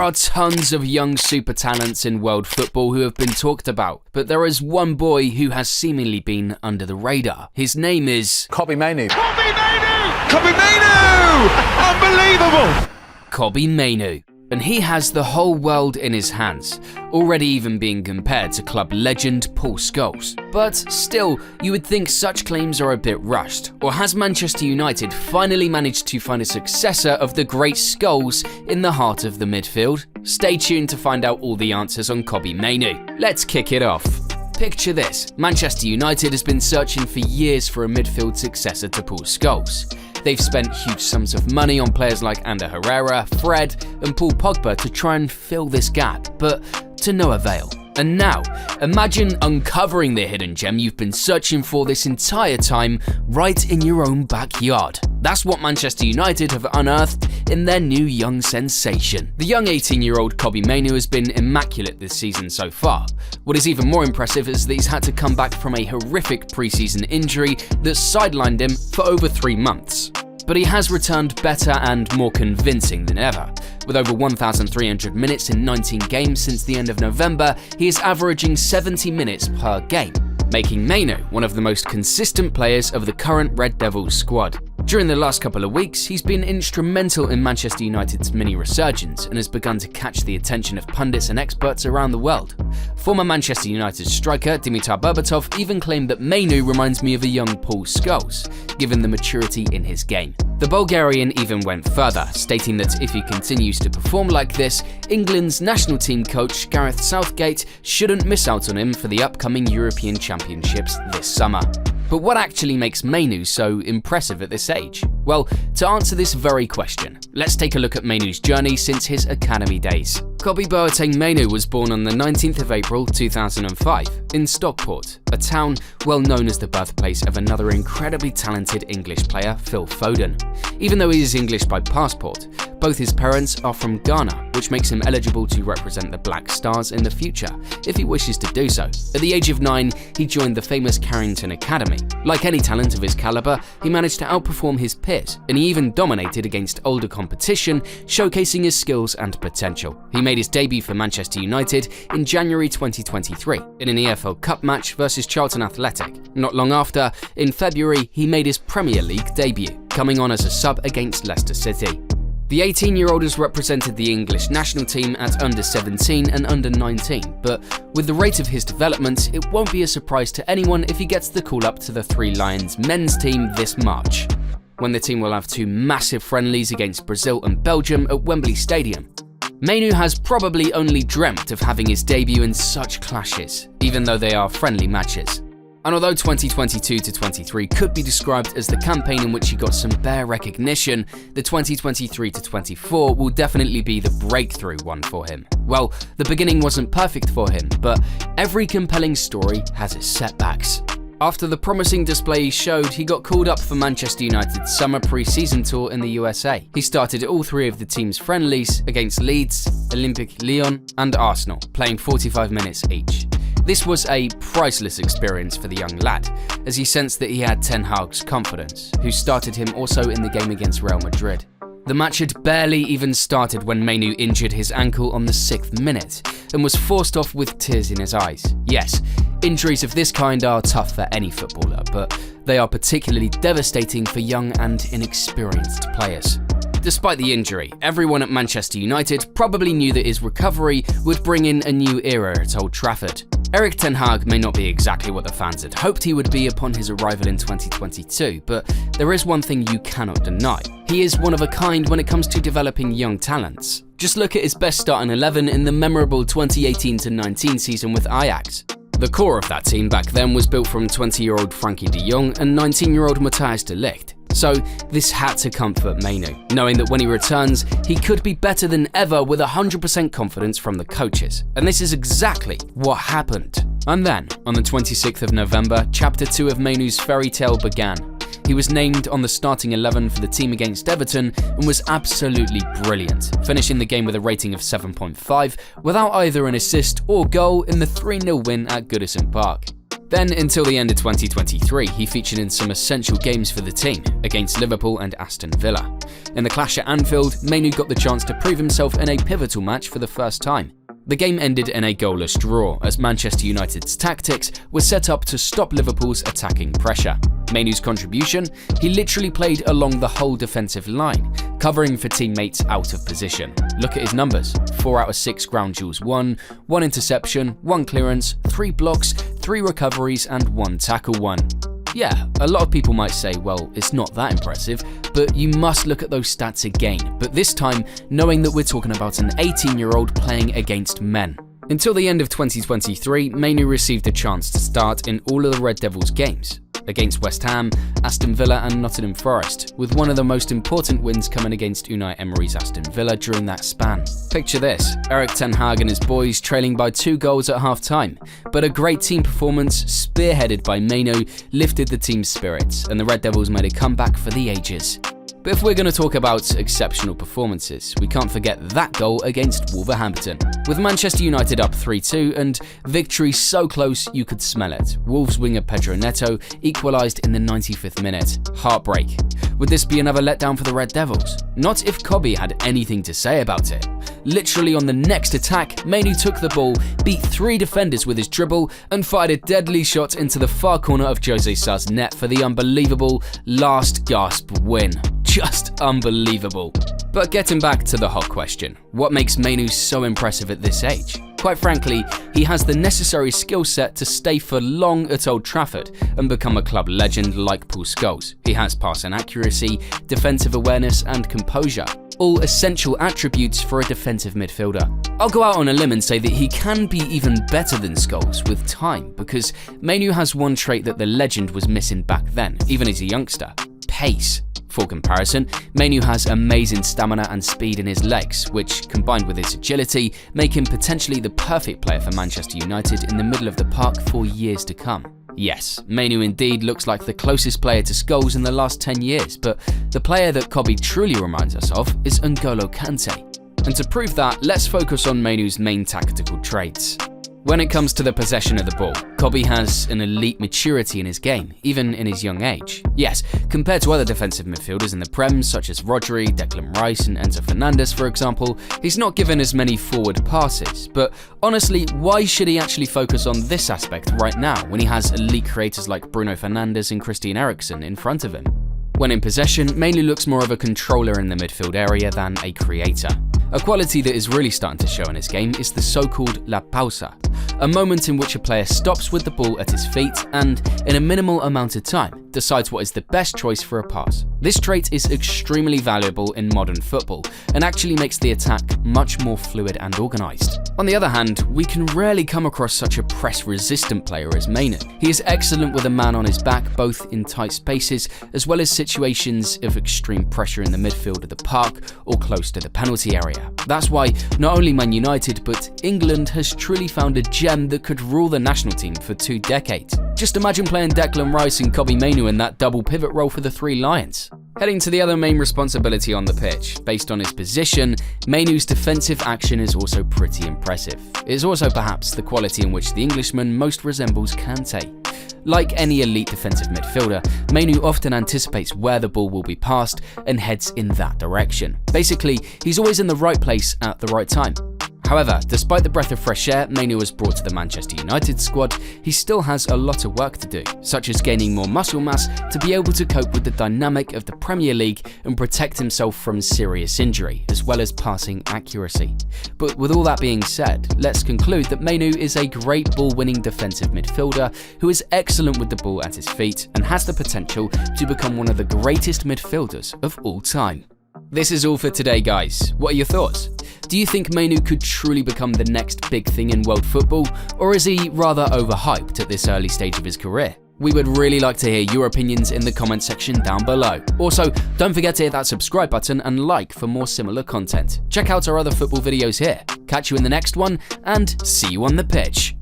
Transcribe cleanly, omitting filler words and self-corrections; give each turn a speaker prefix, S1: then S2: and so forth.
S1: are tons of young super talents in world football who have been talked about, but there is one boy who has seemingly been under the radar. His name is
S2: Kobbie Mainoo.
S3: Kobbie Mainoo! Kobbie Mainoo! Unbelievable!
S1: Kobbie Mainoo. And he has the whole world in his hands, already even being compared to club legend Paul Scholes. But still, you would think such claims are a bit rushed. Or has Manchester United finally managed to find a successor of the great Scholes in the heart of the midfield? Stay tuned to find out all the answers on Kobbie Mainoo. Let's kick it off. Picture this, Manchester United has been searching for years for a midfield successor to Paul Scholes. They've spent huge sums of money on players like Ander Herrera, Fred and Paul Pogba to try and fill this gap, but to no avail. And now, imagine uncovering the hidden gem you've been searching for this entire time right in your own backyard. That's what Manchester United have unearthed in their new young sensation. The young 18-year-old Kobbie Mainoo has been immaculate this season so far. What is even more impressive is that he's had to come back from a horrific pre-season injury that sidelined him for over 3 months. But he has returned better and more convincing than ever. With over 1,300 minutes in 19 games since the end of November, he is averaging 70 minutes per game, making Mainoo one of the most consistent players of the current Red Devils squad. During the last couple of weeks, he's been instrumental in Manchester United's mini resurgence and has begun to catch the attention of pundits and experts around the world. Former Manchester United striker Dimitar Berbatov even claimed that Mainoo reminds me of a young Paul Scholes, given the maturity in his game. The Bulgarian even went further, stating that if he continues to perform like this, England's national team coach Gareth Southgate shouldn't miss out on him for the upcoming European Championships this summer. But what actually makes Mainoo so impressive at this age? Well, to answer this very question, let's take a look at Mainoo's journey since his academy days. Kobbie Boateng Mainoo was born on the 19th of April 2005 in Stockport, a town well known as the birthplace of another incredibly talented English player, Phil Foden. Even though he is English by passport, both his parents are from Ghana, which makes him eligible to represent the Black Stars in the future, if he wishes to do so. At the age of 9, he joined the famous Carrington Academy. Like any talent of his caliber, he managed to outperform his peers, and he even dominated against older competition, showcasing his skills and potential. He made his debut for Manchester United in January 2023, in an EFL Cup match versus Charlton Athletic. Not long after, in February, he made his Premier League debut, coming on as a sub against Leicester City. The 18-year-old has represented the English national team at under 17 and under 19, but with the rate of his development, it won't be a surprise to anyone if he gets the call up to the Three Lions men's team this March, when the team will have 2 massive friendlies against Brazil and Belgium at Wembley Stadium. Mainoo has probably only dreamt of having his debut in such clashes, even though they are friendly matches. And although 2022-23 could be described as the campaign in which he got some bare recognition, the 2023-24 will definitely be the breakthrough one for him. Well, the beginning wasn't perfect for him, but every compelling story has its setbacks. After the promising display he showed, he got called up for Manchester United's summer pre-season tour in the USA. He started all 3 of the team's friendlies against Leeds, Olympique Lyon and Arsenal, playing 45 minutes each. This was a priceless experience for the young lad, as he sensed that he had Ten Hag's confidence, who started him also in the game against Real Madrid. The match had barely even started when Mainoo injured his ankle on the 6th minute and was forced off with tears in his eyes. Yes, injuries of this kind are tough for any footballer, but they are particularly devastating for young and inexperienced players. Despite the injury, everyone at Manchester United probably knew that his recovery would bring in a new era at Old Trafford. Erik ten Hag may not be exactly what the fans had hoped he would be upon his arrival in 2022, but there is one thing you cannot deny. He is one of a kind when it comes to developing young talents. Just look at his best starting 11 in the memorable 2018-19 season with Ajax. The core of that team back then was built from 20-year-old Frankie de Jong and 19-year-old Matthijs de Ligt. So this had to comfort Mainoo, knowing that when he returns, he could be better than ever with 100% confidence from the coaches. And this is exactly what happened. And then, on the 26th of November, Chapter 2 of Mainoo's fairy tale began. He was named on the starting 11 for the team against Everton and was absolutely brilliant, finishing the game with a rating of 7.5 without either an assist or goal in the 3-0 win at Goodison Park. Then, until the end of 2023, he featured in some essential games for the team, against Liverpool and Aston Villa. In the clash at Anfield, Mainoo got the chance to prove himself in a pivotal match for the first time. The game ended in a goalless draw, as Manchester United's tactics were set up to stop Liverpool's attacking pressure. Mainoo's contribution? He literally played along the whole defensive line, covering for teammates out of position. Look at his numbers: 4 out of 6 ground duels won, 1 interception, 1 clearance, 3 blocks, 3 recoveries and 1 tackle won. Yeah, a lot of people might say, well, it's not that impressive, but you must look at those stats again, but this time knowing that we're talking about an 18-year-old playing against men. Until the end of 2023, Mainoo received a chance to start in all of the Red Devils games, against West Ham, Aston Villa and Nottingham Forest, with one of the most important wins coming against Unai Emery's Aston Villa during that span. Picture this: Erik ten Hag and his boys trailing by 2 goals at half-time, but a great team performance, spearheaded by Mainoo, lifted the team's spirits, and the Red Devils made a comeback for the ages. But if we're going to talk about exceptional performances, we can't forget that goal against Wolverhampton. With Manchester United up 3-2 and victory so close you could smell it, Wolves winger Pedro Neto equalised in the 95th minute. Heartbreak. Would this be another letdown for the Red Devils? Not if Kobbie had anything to say about it. Literally on the next attack, Mainoo took the ball, beat 3 defenders with his dribble, and fired a deadly shot into the far corner of Jose Sá's net for the unbelievable last gasp win. Just unbelievable. But getting back to the hot question, what makes Mainoo so impressive at this age? Quite frankly, he has the necessary skill set to stay for long at Old Trafford and become a club legend like Paul Scholes. He has passing accuracy, defensive awareness and composure, all essential attributes for a defensive midfielder. I'll go out on a limb and say that he can be even better than Scholes with time, because Mainoo has one trait that the legend was missing back then, even as a youngster: pace. For comparison, Mainoo has amazing stamina and speed in his legs, which, combined with his agility, make him potentially the perfect player for Manchester United in the middle of the park for years to come. Yes, Mainoo indeed looks like the closest player to Scholes in the last 10 years, but the player that Kobbie truly reminds us of is N'Golo Kante. And to prove that, let's focus on Mainoo's main tactical traits. When it comes to the possession of the ball, Kobbie has an elite maturity in his game, even in his young age. Yes, compared to other defensive midfielders in the Prem, such as Rodri, Declan Rice and Enzo Fernandez for example, he's not given as many forward passes. But honestly, why should he actually focus on this aspect right now when he has elite creators like Bruno Fernandes and Christian Eriksen in front of him? When in possession, Mainoo looks more of a controller in the midfield area than a creator. A quality that is really starting to show in his game is the so-called la pausa, a moment in which a player stops with the ball at his feet and, in a minimal amount of time, decides what is the best choice for a pass. This trait is extremely valuable in modern football and actually makes the attack much more fluid and organised. On the other hand, we can rarely come across such a press-resistant player as Mainoo. He is excellent with a man on his back, both in tight spaces as well as situations of extreme pressure in the midfield of the park or close to the penalty area. That's why not only Man United but England has truly found a gem that could rule the national team for 2 decades. Just imagine playing Declan Rice and Kobbie Mainoo in that double pivot role for the 3 Lions. Heading to the other main responsibility on the pitch, based on his position, Mainoo's defensive action is also pretty impressive. It is also perhaps the quality in which the Englishman most resembles Kante. Like any elite defensive midfielder, Mainoo often anticipates where the ball will be passed and heads in that direction. Basically, he's always in the right place at the right time. However, despite the breath of fresh air Mainoo has brought to the Manchester United squad, he still has a lot of work to do, such as gaining more muscle mass to be able to cope with the dynamic of the Premier League and protect himself from serious injury, as well as passing accuracy. But with all that being said, let's conclude that Mainoo is a great ball-winning defensive midfielder who is excellent with the ball at his feet and has the potential to become one of the greatest midfielders of all time. This is all for today, guys. What are your thoughts? Do you think Mainoo could truly become the next big thing in world football, or is he rather overhyped at this early stage of his career? We would really like to hear your opinions in the comment section down below. Also, don't forget to hit that subscribe button and like for more similar content. Check out our other football videos here. Catch you in the next one, and see you on the pitch.